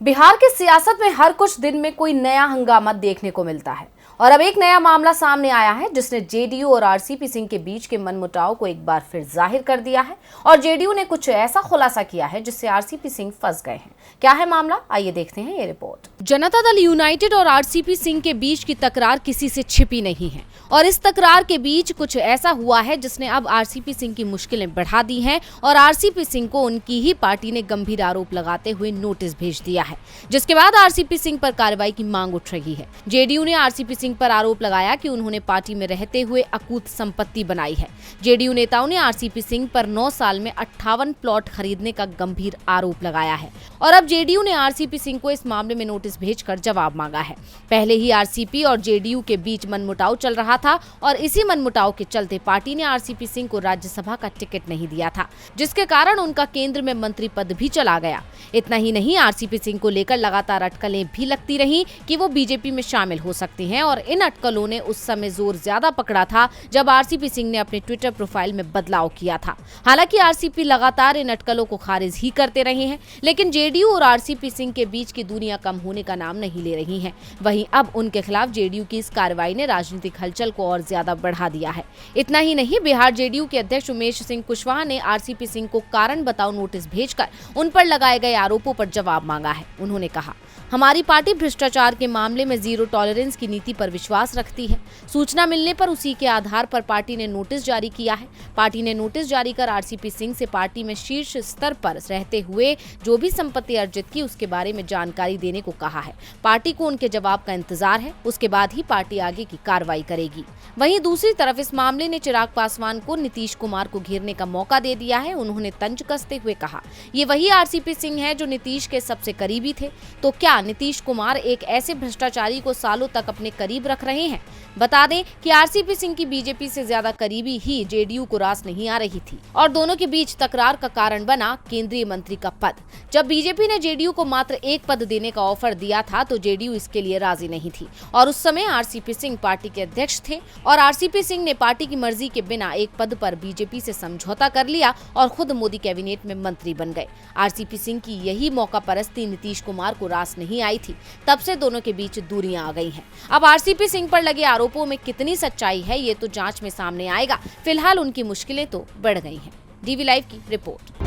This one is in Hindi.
बिहार की सियासत में हर कुछ दिन में कोई नया हंगामा देखने को मिलता है और अब एक नया मामला सामने आया है जिसने जेडीयू और आरसीपी सिंह के बीच के मनमुटाव को एक बार फिर जाहिर कर दिया है और जेडीयू ने कुछ ऐसा खुलासा किया है जिससे आरसीपी सिंह फंस गए हैं। क्या है मामला, आइए देखते हैं ये रिपोर्ट। जनता दल यूनाइटेड और आरसीपी सिंह के बीच की तकरार किसी से छिपी नहीं है और इस तकरार के बीच कुछ ऐसा हुआ है जिसने अब आरसीपी सिंह की मुश्किलें बढ़ा दी हैं और आरसीपी सिंह को उनकी ही पार्टी ने गंभीर आरोप लगाते हुए नोटिस भेज दिया है, जिसके बाद आरसीपी सिंह पर कार्रवाई की मांग उठ रही है। जेडीयू ने आरसीपी सिंह पर आरोप लगाया कि उन्होंने पार्टी में रहते हुए अकूत संपत्ति बनाई है। जेडीयू नेताओं ने आरसीपी सिंह पर 9 साल में 58 प्लॉट खरीदने का गंभीर आरोप लगाया है और अब जेडीयू ने आरसीपी सिंह को इस मामले में नोटिस भेजकर जवाब मांगा है। पहले ही आरसीपी और जेडीयू के बीच मनमुटाव चल रहा था और इसी मनमुटाव के चलते पार्टी ने आरसीपी सिंह को राज्यसभा का टिकट नहीं दिया था, जिसके कारण उनका केंद्र में मंत्री पद भी चला गया। इतना ही नहीं, आरसीपी सिंह को लेकर लगातार अटकलें भी लगती रहीं कि वो बीजेपी में शामिल हो सकती हैं और इन अटकलों ने उस समय जोर ज्यादा पकड़ा था जब आरसीपी सिंह ने अपने ट्विटर प्रोफाइल में बदलाव किया था। हालांकि आरसीपी लगातार इन अटकलों को खारिज ही करते रहे हैं, लेकिन जेडीयू और आरसीपी सिंह के बीच की दूरियां कम होने का नाम नहीं ले रही हैं। वहीं अब उनके खिलाफ जेडीयू की इस कार्रवाई ने राजनीतिक हलचल को और ज्यादा बढ़ा दिया है। इतना ही नहीं, बिहार जेडीयू के अध्यक्ष उमेश सिंह कुशवाहा ने आरसीपी सिंह को कारण बताओ नोटिस भेजकर उन पर लगाए गए आरोपों पर जवाब मांगा है। उन्होंने कहा, हमारी पार्टी भ्रष्टाचार के मामले में जीरो टॉलरेंस की नीति पर विश्वास रखती है। सूचना मिलने पर उसी के आधार पर पार्टी ने नोटिस जारी किया है। पार्टी ने नोटिस जारी कर आरसीपी सिंह से पार्टी में शीर्ष स्तर पर रहते हुए जो भी संपत्ति अर्जित की उसके बारे में जानकारी देने को कहा है। पार्टी को उनके जवाब का इंतजार है, उसके बाद ही पार्टी आगे की कार्रवाई करेगी। वहीं दूसरी तरफ इस मामले ने चिराग पासवान को नीतीश कुमार को घेरने का मौका दे दिया है। उन्होंने तंज कसते हुए कहा, ये वही आरसीपी सिंह है जो नीतीश के सबसे करीबी थे, तो क्या नीतीश कुमार एक ऐसे भ्रष्टाचारी को सालों तक अपने करीब रख रहे हैं? बता दें कि आरसीपी सिंह की बीजेपी से ज्यादा करीबी ही जेडीयू को रास नहीं आ रही थी और दोनों के बीच तकरार का कारण बना केंद्रीय मंत्री का पद। जब बीजेपी ने जेडीयू को मात्र एक पद देने का ऑफर दिया था तो जेडीयू इसके लिए राजी नहीं थी और उस समय आरसीपी सिंह पार्टी के अध्यक्ष थे और आरसीपी सिंह ने पार्टी की मर्जी के बिना एक पद पर बीजेपी से समझौता कर लिया और खुद मोदी कैबिनेट में मंत्री बन गए। आरसीपी सिंह की यही मौका परस्ती नीतीश कुमार को रास नहीं आई थी, तब से दोनों के बीच दूरियां आ गई हैं। अब आरसीपी सिंह पर लगे आरोपों में कितनी सच्चाई है ये तो जांच में सामने आएगा। फिलहाल उनकी मुश्किलें तो बढ़ गई हैं। डीवी लाइव की रिपोर्ट।